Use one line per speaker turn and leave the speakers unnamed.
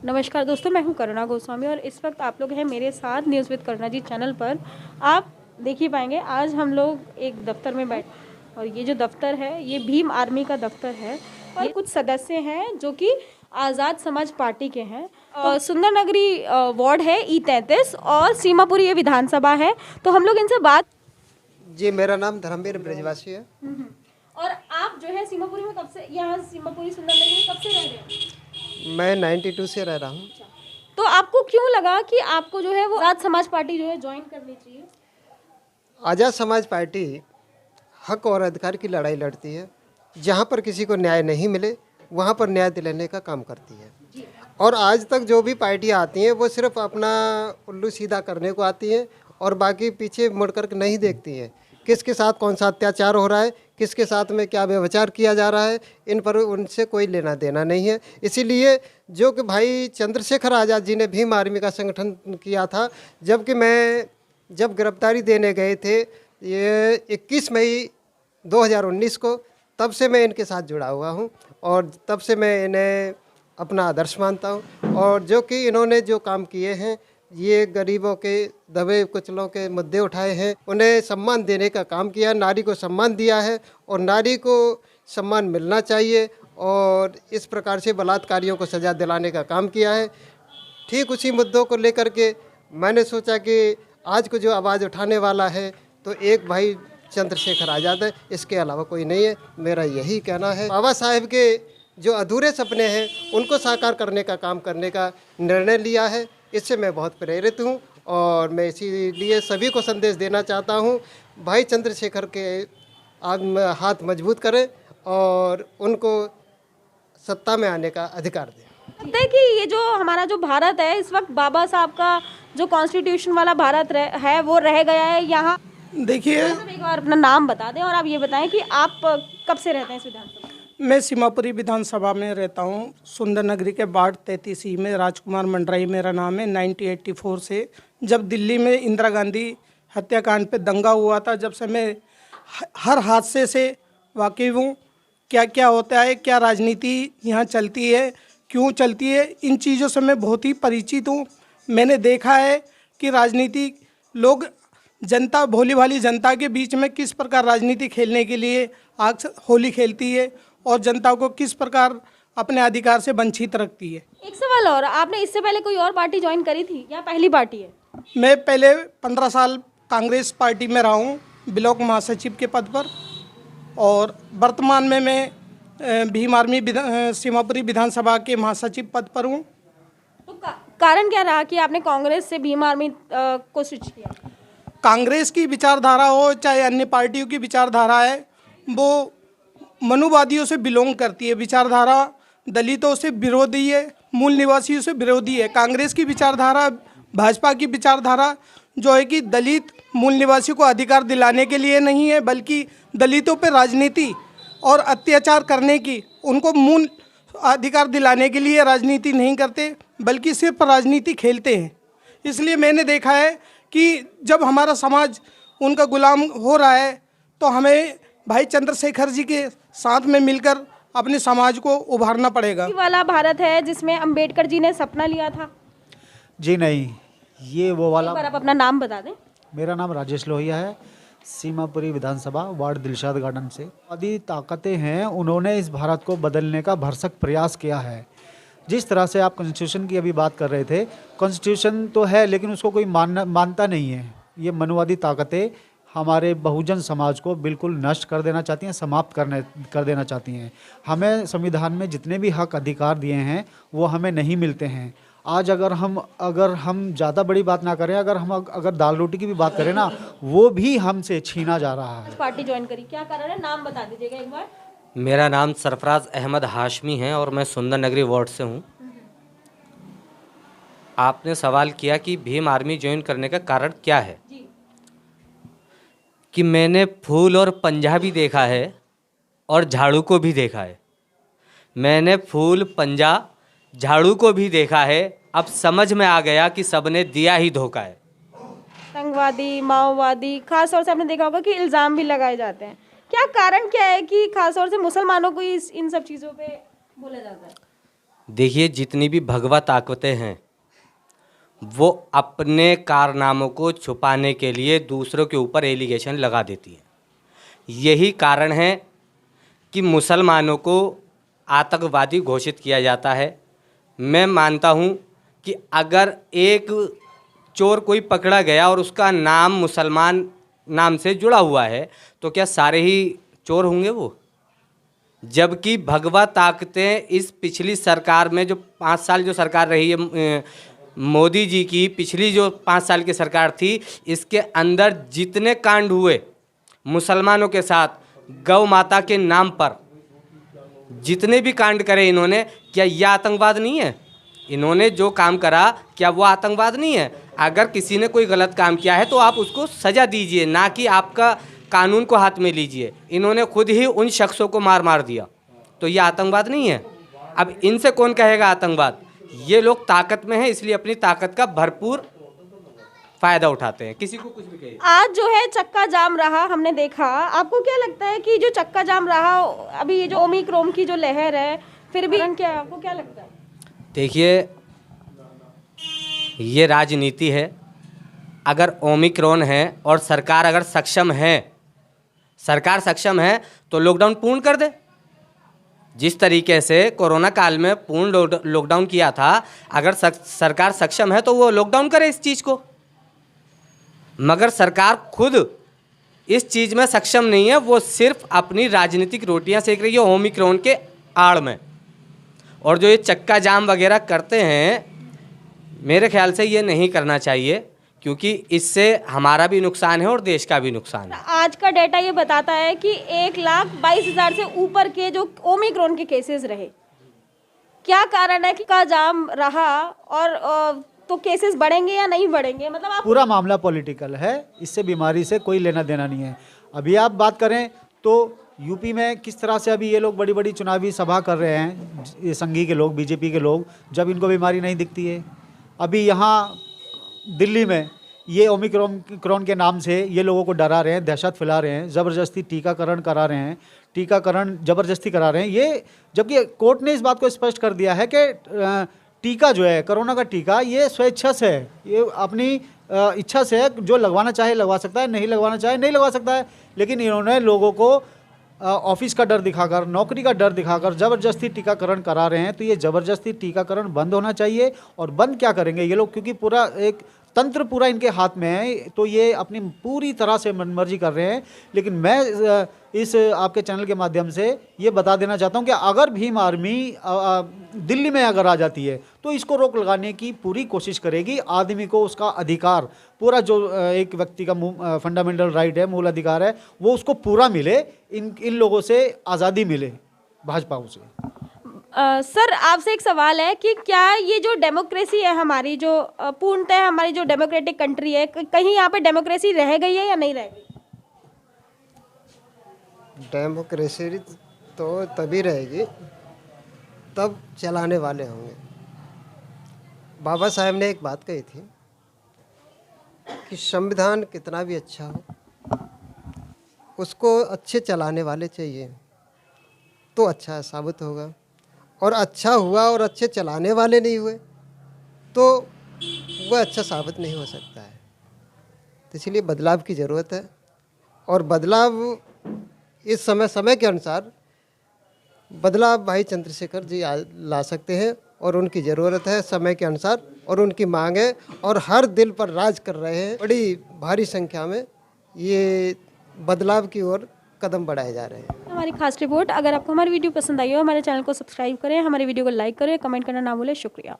नमस्कार दोस्तों, मैं हूं करुणा गोस्वामी और इस वक्त आप लोग हैं मेरे साथ news with Karuna ji channel पर। आप देख ही पाएंगे आज हम लोग एक दफ्तर में बैठे और ये जो दफ्तर है ये भीम आर्मी का दफ्तर है और कुछ सदस्य हैं जो कि आज़ाद समाज पार्टी के हैं। सुंदर नगरी वार्ड है E33 और सीमापुरी ये विधानसभा है। तो हम लोग इनसे बात
जी, मेरा नाम धर्मवीर ब्रजवासी है।
और आप जो है सीमापुरी में कब से, यहाँ सीमापुरी सुंदर नगरी में कब से रह रहे हैं?
मैं 92 से रह रहा हूँ।
तो आपको क्यों लगा कि आपको जो है वो आज़ाद समाज पार्टी जो है ज्वाइन करनी चाहिए?
आज़ाद समाज पार्टी हक और अधिकार की लड़ाई लड़ती है। जहाँ पर किसी को न्याय नहीं मिले वहाँ पर न्याय दिलाने का काम करती है। और आज तक जो भी पार्टियाँ आती हैं वो सिर्फ अपना उल्लू सीधा करने को आती हैं और बाकी पीछे मुड़ कर नहीं देखती हैं। किसके साथ कौन सा अत्याचार हो रहा है, किसके साथ में क्या व्यभिचार किया जा रहा है, इन पर उनसे कोई लेना देना नहीं है। इसीलिए जो कि भाई चंद्रशेखर आज़ाद जी ने भीम आर्मी का संगठन किया था, जबकि मैं जब गिरफ्तारी देने गए थे ये 21 मई 2019 को, तब से मैं इनके साथ जुड़ा हुआ हूँ और तब से मैं इन्हें अपना आदर्श मानता हूँ। और जो कि इन्होंने जो काम किए हैं, ये गरीबों के दबे कुचलों के मुद्दे उठाए हैं, उन्हें सम्मान देने का काम किया, नारी को सम्मान दिया है और नारी को सम्मान मिलना चाहिए और इस प्रकार से बलात्कारियों को सज़ा दिलाने का काम किया है। ठीक उसी मुद्दों को लेकर के मैंने सोचा कि आज को जो आवाज़ उठाने वाला है तो एक भाई चंद्रशेखर आज़ाद है, इसके अलावा कोई नहीं है। मेरा यही कहना है। बाबा साहेब के जो अधूरे सपने हैं उनको साकार करने का काम करने का निर्णय लिया है। इससे मैं बहुत प्रेरित हूँ और मैं इसीलिए सभी को संदेश देना चाहता हूँ, भाई चंद्रशेखर के हाथ मजबूत करें और उनको सत्ता में आने का अधिकार दें।
लगता है कि ये जो हमारा जो भारत है इस वक्त बाबा साहब का जो कॉन्स्टिट्यूशन वाला भारत है वो रह गया है यहाँ।
देखिए,
एक बार अपना नाम बता दें और आप ये बताएं कि आप कब से रहते हैं इस विधानसभा में?
मैं सीमापुरी विधानसभा में रहता हूँ, सुंदर नगरी के वार्ड 33 में। राजकुमार मंडराई मेरा नाम है। 1984 से जब दिल्ली में इंदिरा गांधी हत्याकांड पे दंगा हुआ था, जब से मैं हर हादसे से वाकिफ़ हूँ, क्या क्या होता है, क्या राजनीति यहाँ चलती है, क्यों चलती है, इन चीज़ों से मैं बहुत ही परिचित हूँ। मैंने देखा है कि राजनीति लोग जनता, भोली भाली जनता के बीच में किस प्रकार राजनीति खेलने के लिए आग होली खेलती है और जनता को किस प्रकार अपने अधिकार से वंचित रखती है।
एक सवाल और, आपने इससे पहले कोई और पार्टी ज्वाइन करी थी या पहली पार्टी है?
मैं पहले 15 साल कांग्रेस पार्टी में रहा हूँ, ब्लॉक महासचिव के पद पर, और वर्तमान में मैं भीम आर्मी सीमापुरी विधानसभा के महासचिव पद पर हूँ।
तो कारण क्या रहा कि आपने कांग्रेस से भीम आर्मी को स्विच किया?
कांग्रेस की विचारधारा हो चाहे अन्य पार्टियों की विचारधारा है, वो मनुवादियों से बिलोंग करती है। विचारधारा दलितों से विरोधी है, मूल निवासियों से विरोधी है। कांग्रेस की विचारधारा, भाजपा की विचारधारा जो है कि दलित मूल निवासियों को अधिकार दिलाने के लिए नहीं है, बल्कि दलितों पर राजनीति और अत्याचार करने की, उनको मूल अधिकार दिलाने के लिए राजनीति नहीं करते, बल्कि सिर्फ राजनीति खेलते हैं। इसलिए मैंने देखा है कि जब हमारा समाज उनका गुलाम हो रहा है तो हमें भाई चंद्रशेखर जी के साथ में मिलकर अपने समाज को उभारना पड़ेगा।
ये वाला भारत है जिसमें अंबेडकर जी ने सपना लिया था?
जी नहीं, ये वो वाला।
एक बार आप अपना नाम बता दें।
मेरा नाम राजेश लोहिया है, सीमापुरी विधानसभा वार्ड दिलशाद गार्डन से। आदि ताकतें हैं, उन्होंने इस भारत को बदलने का भरसक प्रयास किया है। जिस तरह से आप कॉन्स्टिट्यूशन की अभी बात कर रहे थे, कॉन्स्टिट्यूशन तो है लेकिन उसको कोई मानता नहीं है। ये मनुवादी ताकतें हमारे बहुजन समाज को बिल्कुल नष्ट कर देना चाहती हैं, समाप्त कर देना चाहती हैं। हमें संविधान में जितने भी हक अधिकार दिए हैं वो हमें नहीं मिलते हैं। आज अगर हम ज़्यादा बड़ी बात ना करें, अगर दाल रोटी की भी बात करें ना, वो भी हमसे छीना जा रहा है।
पार्टी ज्वाइन करी, क्या कारण है, नाम बता दीजिएगा एक बार।
मेरा नाम सरफराज अहमद हाशमी है और मैं सुंदर नगरी वार्ड से हूँ। आपने सवाल किया कि भीम आर्मी ज्वाइन करने का कारण क्या है, कि मैंने फूल और पंजा भी देखा है और झाड़ू को भी देखा है। मैंने फूल, पंजा, झाड़ू को भी देखा है। अब समझ में आ गया कि सबने दिया ही धोखा है।
आतंकवादी, माओवादी, खास तौर से आपने देखा होगा कि इल्ज़ाम भी लगाए जाते हैं। क्या कारण क्या है कि खास तौर से मुसलमानों को इन सब चीज़ों पे बोला जाता है?
देखिए, जितनी भी भगवा ताकतें हैं वो अपने कारनामों को छुपाने के लिए दूसरों के ऊपर एलिगेशन लगा देती हैं। यही कारण है कि मुसलमानों को आतंकवादी घोषित किया जाता है। मैं मानता हूँ कि अगर एक चोर कोई पकड़ा गया और उसका नाम मुसलमान नाम से जुड़ा हुआ है तो क्या सारे ही चोर होंगे वो? जबकि भगवा ताकतें इस पिछली सरकार में जो 5 साल जो सरकार रही है मोदी जी की, पिछली जो 5 साल की सरकार थी, इसके अंदर जितने कांड हुए मुसलमानों के साथ गौ माता के नाम पर, जितने भी कांड करे इन्होंने, क्या यह आतंकवाद नहीं है? इन्होंने जो काम करा क्या वो आतंकवाद नहीं है? अगर किसी ने कोई गलत काम किया है तो आप उसको सज़ा दीजिए, ना कि आपका कानून को हाथ में लीजिए। इन्होंने खुद ही उन शख्सों को मार दिया, तो ये आतंकवाद नहीं है? अब इनसे कौन कहेगा आतंकवाद? ये लोग ताकत में हैं, इसलिए अपनी ताकत का भरपूर फ़ायदा उठाते हैं, किसी को कुछ भी कहिए।
आज जो है चक्का जाम रहा, हमने देखा। आपको क्या लगता है कि जो चक्का जाम रहा, अभी ये जो ओमिक्रॉन की जो लहर है, फिर भी क्या आपको क्या लगता है? देखिए,
ये राजनीति है। अगर ओमिक्रॉन है और सरकार अगर सक्षम है, सरकार सक्षम है तो लॉकडाउन पूर्ण कर दे। जिस तरीके से कोरोना काल में पूर्ण लॉकडाउन किया था, अगर सरकार सक्षम है तो वो लॉकडाउन करे इस चीज़ को। मगर सरकार खुद इस चीज़ में सक्षम नहीं है, वो सिर्फ अपनी राजनीतिक रोटियां सेक रही है ओमिक्रॉन के आड़ में। और जो ये चक्का जाम वगैरह करते हैं, मेरे ख्याल से ये नहीं करना चाहिए, क्योंकि इससे हमारा भी नुकसान है और देश का भी नुकसान है।
आज का डेटा ये बताता है कि 1,22,000 से ऊपर के जो ओमिक्रॉन के केसेस रहे। क्या कारण है कि का जाम रहा और तो केसेस बढ़ेंगे या नहीं बढ़ेंगे? मतलब आप
पूरा मामला पॉलिटिकल है, इससे बीमारी से कोई लेना देना नहीं है। अभी आप बात करें तो यूपी में किस तरह से अभी ये लोग बड़ी बड़ी चुनावी सभा कर रहे हैं, ये संघी के लोग, बीजेपी के लोग, जब इनको बीमारी नहीं दिखती है। अभी यहाँ दिल्ली में ये ओमिक्रॉन के नाम से ये लोगों को डरा रहे हैं, दहशत फैला रहे हैं, ज़बरदस्ती टीकाकरण करा रहे हैं, टीकाकरण ज़बरदस्ती करा रहे हैं। ये जबकि कोर्ट ने इस बात को स्पष्ट कर दिया है कि टीका जो है, कोरोना का टीका, ये स्वेच्छा से है, ये अपनी इच्छा से है। जो लगवाना चाहे लगवा सकता है, नहीं लगवाना चाहे नहीं लगवा सकता है। लेकिन इन्होंने लोगों को ऑफिस का डर दिखाकर, नौकरी का डर दिखाकर ज़बरदस्ती टीकाकरण करा रहे हैं। तो ये ज़बरदस्ती टीकाकरण बंद होना चाहिए। और बंद क्या करेंगे ये लोग, क्योंकि पूरा एक तंत्र पूरा इनके हाथ में है, तो ये अपनी पूरी तरह से मनमर्जी कर रहे हैं। लेकिन मैं इस आपके चैनल के माध्यम से ये बता देना चाहता हूं कि अगर भीम आर्मी दिल्ली में अगर आ जाती है तो इसको रोक लगाने की पूरी कोशिश करेगी। आदमी को उसका अधिकार पूरा, जो एक व्यक्ति का फंडामेंटल राइट है, मूल अधिकार है, वो उसको पूरा मिले। इन लोगों से आज़ादी मिले, भाजपाओं से।
सर, आपसे एक सवाल है कि क्या ये जो डेमोक्रेसी है हमारी, जो पूर्णतः हमारी जो डेमोक्रेटिक कंट्री है, कहीं यहाँ पे डेमोक्रेसी रह गई है या नहीं रह गई?
डेमोक्रेसी तो तभी रहेगी तब चलाने वाले होंगे। बाबा साहब ने एक बात कही थी कि संविधान कितना भी अच्छा हो, उसको अच्छे चलाने वाले चाहिए तो अच्छा साबित होगा। और अच्छा हुआ और अच्छे चलाने वाले नहीं हुए तो वह अच्छा साबित नहीं हो सकता है। तो इसलिए बदलाव की ज़रूरत है। और बदलाव इस समय के अनुसार बदलाव भाई चंद्रशेखर जी ला सकते हैं, और उनकी ज़रूरत है समय के अनुसार, और उनकी मांग है, और हर दिल पर राज कर रहे हैं। बड़ी भारी संख्या में ये बदलाव की ओर कदम बढ़ाए जा रहे हैं।
हमारी खास रिपोर्ट। अगर आपको हमारी वीडियो पसंद आई हो, हमारे चैनल को सब्सक्राइब करें, हमारे वीडियो को लाइक करें, कमेंट करना ना भूलें। शुक्रिया।